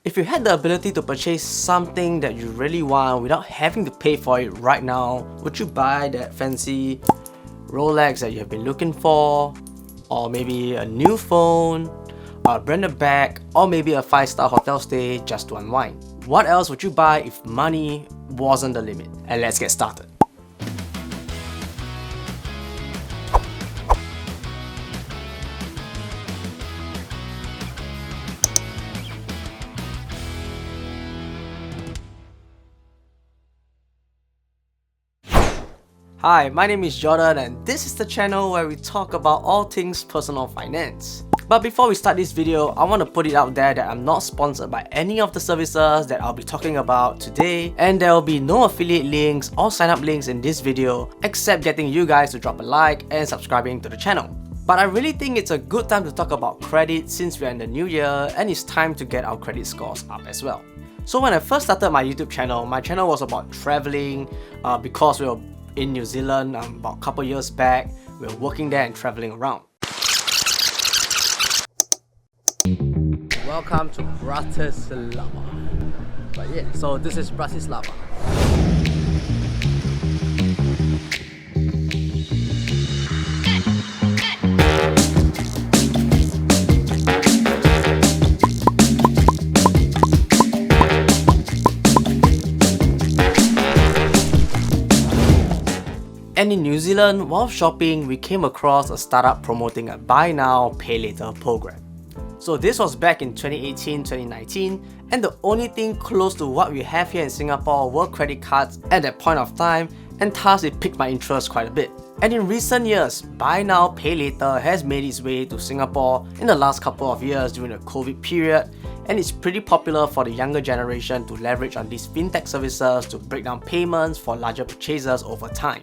If you had the ability to purchase something that you really want without having to pay for it right now, would you buy that fancy Rolex that you have been looking for? Or maybe a new phone, a branded bag, or maybe a 5-star hotel stay just to unwind? What else would you buy if money wasn't the limit? And let's get started. Hi, my name is Jordan and this is the channel where we talk about all things personal finance. But before we start this video, I want to put it out there that I'm not sponsored by any of the services that I'll be talking about today, and there will be no affiliate links or sign up links in this video except getting you guys to drop a like and subscribing to the channel. But I really think it's a good time to talk about credit since we're in the new year and it's time to get our credit scores up as well. So when I first started my YouTube channel, my channel was about traveling because we were in New Zealand about a couple years back. We were working there and traveling around. Welcome to Bratislava. But yeah, so this is Bratislava. And in New Zealand, while shopping, we came across a startup promoting a buy now, pay later program. So this was back in 2018-2019, and the only thing close to what we have here in Singapore were credit cards at that point of time, and thus it piqued my interest quite a bit. And in recent years, buy now, pay later has made its way to Singapore in the last couple of years during the COVID period, and it's pretty popular for the younger generation to leverage on these fintech services to break down payments for larger purchases over time.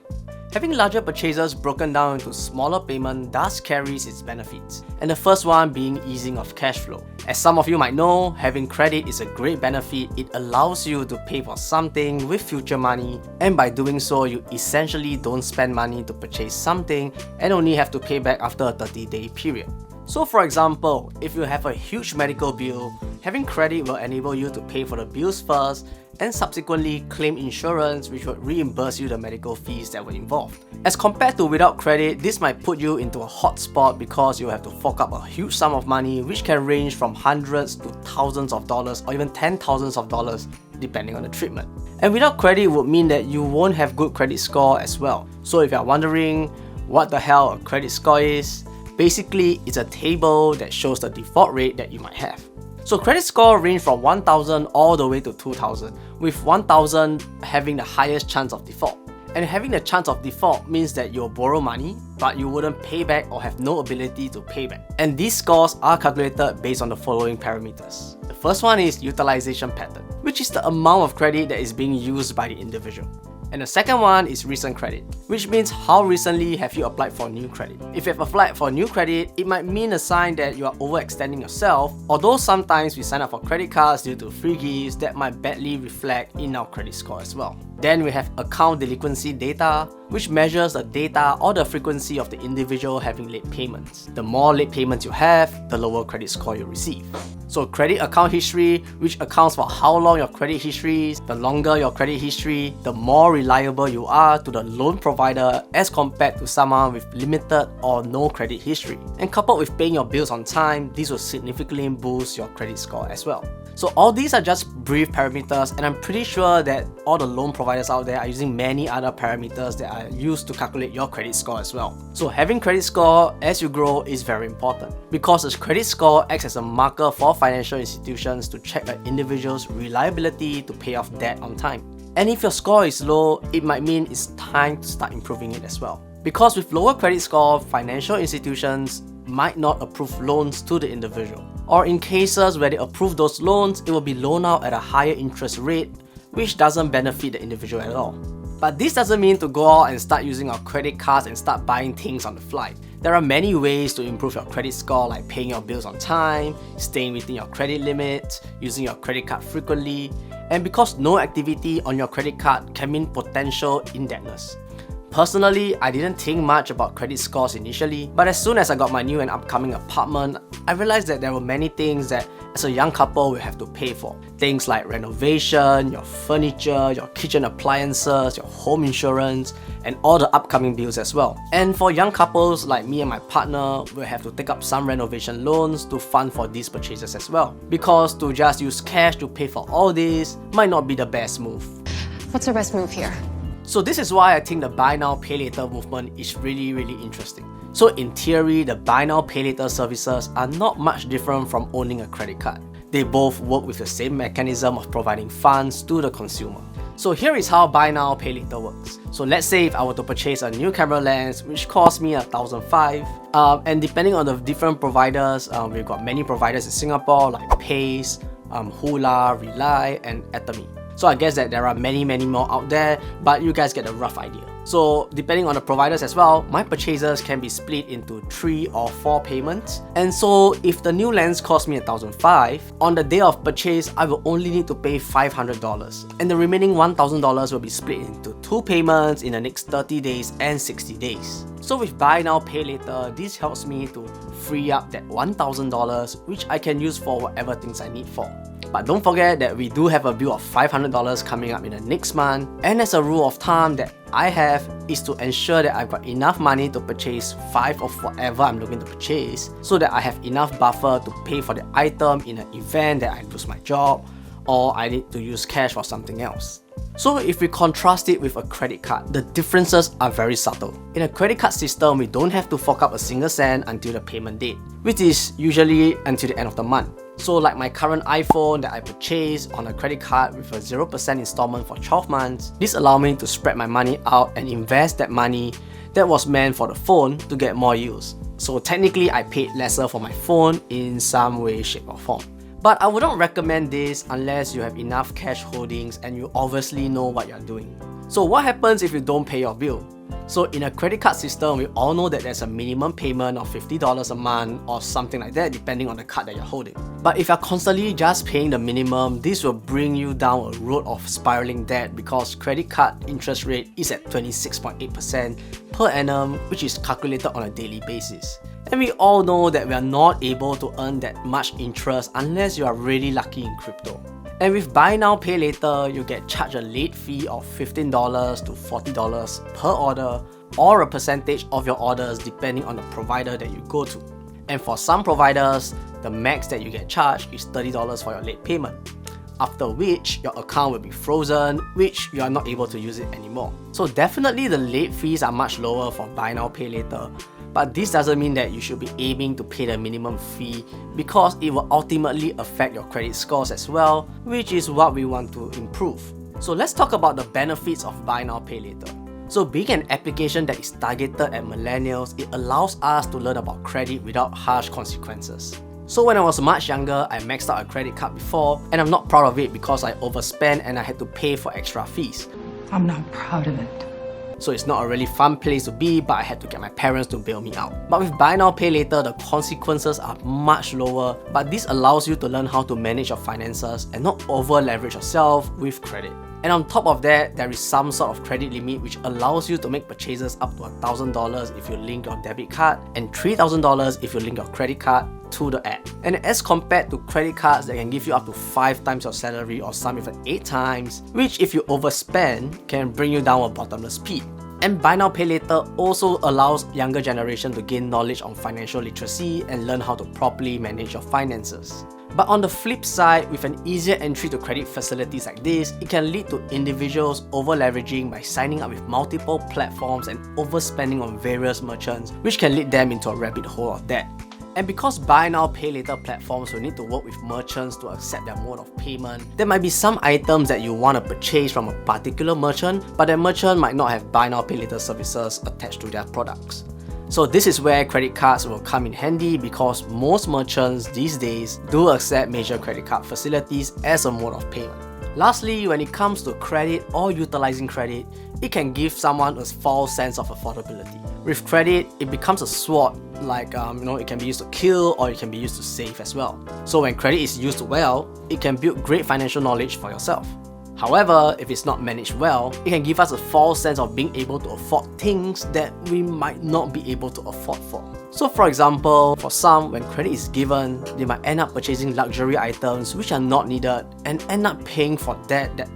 Having larger purchases broken down into smaller payments does carries its benefits, and the first one being easing of cash flow. As some of you might know, having credit is a great benefit. It allows you to pay for something with future money, and by doing so, you essentially don't spend money to purchase something and only have to pay back after a 30-day period. So for example, if you have a huge medical bill, having credit will enable you to pay for the bills first and subsequently claim insurance which would reimburse you the medical fees that were involved. As compared to without credit, this might put you into a hot spot because you have to fork up a huge sum of money which can range from hundreds to thousands of dollars or even $10,000s of dollars depending on the treatment. And without credit would mean that you won't have good credit score as well. So if you're wondering what the hell a credit score is, basically it's a table that shows the default rate that you might have. So credit score range from 1000 all the way to 2000, with 1000 having the highest chance of default. And having the chance of default means that you'll borrow money, but you wouldn't pay back or have no ability to pay back. And these scores are calculated based on the following parameters. The first one is utilization pattern, which is the amount of credit that is being used by the individual. And the second one is recent credit, which means how recently have you applied for new credit. If you have applied for new credit, it might mean a sign that you are overextending yourself, although sometimes we sign up for credit cards due to free gifts that might badly reflect in our credit score as well. Then we have account delinquency data, which measures the data or the frequency of the individual having late payments. The more late payments you have, the lower credit score you receive. So credit account history, which accounts for how long your credit history is. The longer your credit history, the more reliable you are to the loan provider as compared to someone with limited or no credit history. And coupled with paying your bills on time, this will significantly boost your credit score as well. So all these are just brief parameters, and I'm pretty sure that all the loan providers out there are using many other parameters that are used to calculate your credit score as well. So having credit score as you grow is very important because a credit score acts as a marker for financial institutions to check an individual's reliability to pay off debt on time. And if your score is low, it might mean it's time to start improving it as well. Because with lower credit score, financial institutions might not approve loans to the individual. Or in cases where they approve those loans, it will be loaned out at a higher interest rate, which doesn't benefit the individual at all. But this doesn't mean to go out and start using our credit cards and start buying things on the fly. There are many ways to improve your credit score, like paying your bills on time, staying within your credit limit, using your credit card frequently, and because no activity on your credit card can mean potential indebtedness. Personally, I didn't think much about credit scores initially, but as soon as I got my new and upcoming apartment, I realized that there were many things that as a young couple will have to pay for. Things like renovation, your furniture, your kitchen appliances, your home insurance, and all the upcoming bills as well. And for young couples like me and my partner, we'll have to take up some renovation loans to fund for these purchases as well. Because to just use cash to pay for all this might not be the best move. What's our best move here? So this is why I think the buy now pay later movement is really interesting. So in theory, the buy now pay later services are not much different from owning a credit card. They both work with the same mechanism of providing funds to the consumer. So here is how buy now pay later works. So let's say if I were to purchase a new camera lens which cost me $1,500, and depending on the different providers, we've got many providers in Singapore like Pace, Hula, Rely, and Atome. So I guess that there are many more out there, but you guys get a rough idea. So depending on the providers as well, my purchases can be split into 3 or 4 payments. And so if the new lens cost me $1,500, on the day of purchase, I will only need to pay $500. And the remaining $1,000 will be split into 2 payments in the next 30 days and 60 days. So with buy now pay later, this helps me to free up that $1,000 which I can use for whatever things I need for. But don't forget that we do have a bill of $500 coming up in the next month, and as a rule of thumb that I have is to ensure that I've got enough money to purchase 5 of whatever I'm looking to purchase, so that I have enough buffer to pay for the item in an event that I lose my job or I need to use cash for something else. So if we contrast it with a credit card, the differences are very subtle. In a credit card system, we don't have to fork up a single cent until the payment date, which is usually until the end of the month. So like my current iPhone that I purchased on a credit card with a 0% installment for 12 months, this allows me to spread my money out and invest that money that was meant for the phone to get more use. So technically I paid lesser for my phone in some way, shape or form. But I wouldn't recommend this unless you have enough cash holdings and you obviously know what you're doing. So what happens if you don't pay your bill? So in a credit card system, we all know that there's a minimum payment of $50 a month or something like that depending on the card that you're holding. But if you're constantly just paying the minimum, this will bring you down a road of spiraling debt because credit card interest rate is at 26.8% per annum, which is calculated on a daily basis. And we all know that we are not able to earn that much interest unless you are really lucky in crypto. And with buy now pay later, you get charged a late fee of $15 to $40 per order, or a percentage of your orders depending on the provider that you go to. And for some providers, the max that you get charged is $30 for your late payment, after which your account will be frozen, which you are not able to use it anymore. So definitely the late fees are much lower for buy now pay later, but this doesn't mean that you should be aiming to pay the minimum fee because it will ultimately affect your credit scores as well, which is what we want to improve. So let's talk about the benefits of buy now pay later. So being an application that is targeted at millennials, it allows us to learn about credit without harsh consequences. So when I was much younger, I maxed out a credit card before, and I'm not proud of it because I overspent and I had to pay for extra fees. I'm not proud of it. So it's not a really fun place to be, but I had to get my parents to bail me out. But with buy now pay later, the consequences are much lower, but this allows you to learn how to manage your finances and not over leverage yourself with credit. And on top of that, there is some sort of credit limit which allows you to make purchases up to $1,000 if you link your debit card and $3,000 if you link your credit card to the app. And as compared to credit cards that can give you up to 5 times your salary or some even 8 times, which if you overspend can bring you down a bottomless pit. And buy now pay later also allows younger generation to gain knowledge on financial literacy and learn how to properly manage your finances. But on the flip side, with an easier entry to credit facilities like this, it can lead to individuals over-leveraging by signing up with multiple platforms and overspending on various merchants, which can lead them into a rabbit hole of debt. And because buy now pay later platforms will need to work with merchants to accept their mode of payment, there might be some items that you want to purchase from a particular merchant, but that merchant might not have buy now pay later services attached to their products. So this is where credit cards will come in handy because most merchants these days do accept major credit card facilities as a mode of payment. Lastly, when it comes to credit or utilizing credit, it can give someone a false sense of affordability. With credit, it becomes a sword, like it can be used to kill or it can be used to save as well. So when credit is used well, it can build great financial knowledge for yourself. However, if it's not managed well, it can give us a false sense of being able to afford things that we might not be able to afford for. So for example, for some, when credit is given, they might end up purchasing luxury items which are not needed and end up paying for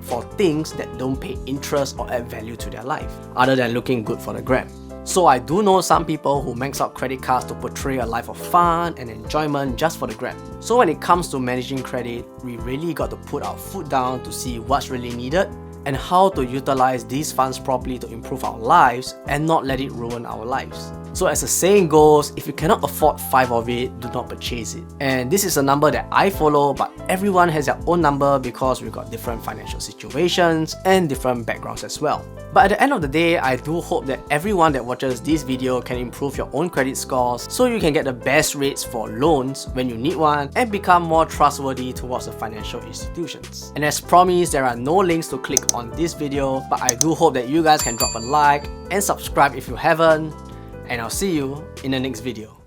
for things that don't pay interest or add value to their life, other than looking good for the gram. So I do know some people who max out credit cards to portray a life of fun and enjoyment just for the gram. So when it comes to managing credit, we really got to put our foot down to see what's really needed and how to utilize these funds properly to improve our lives and not let it ruin our lives. So as the saying goes, if you cannot afford 5 of it, do not purchase it. And this is a number that I follow, but everyone has their own number because we've got different financial situations and different backgrounds as well. But at the end of the day, I do hope that everyone that watches this video can improve your own credit scores so you can get the best rates for loans when you need one and become more trustworthy towards the financial institutions. And as promised, there are no links to click on this video, but I do hope that you guys can drop a like and subscribe if you haven't. And I'll see you in the next video.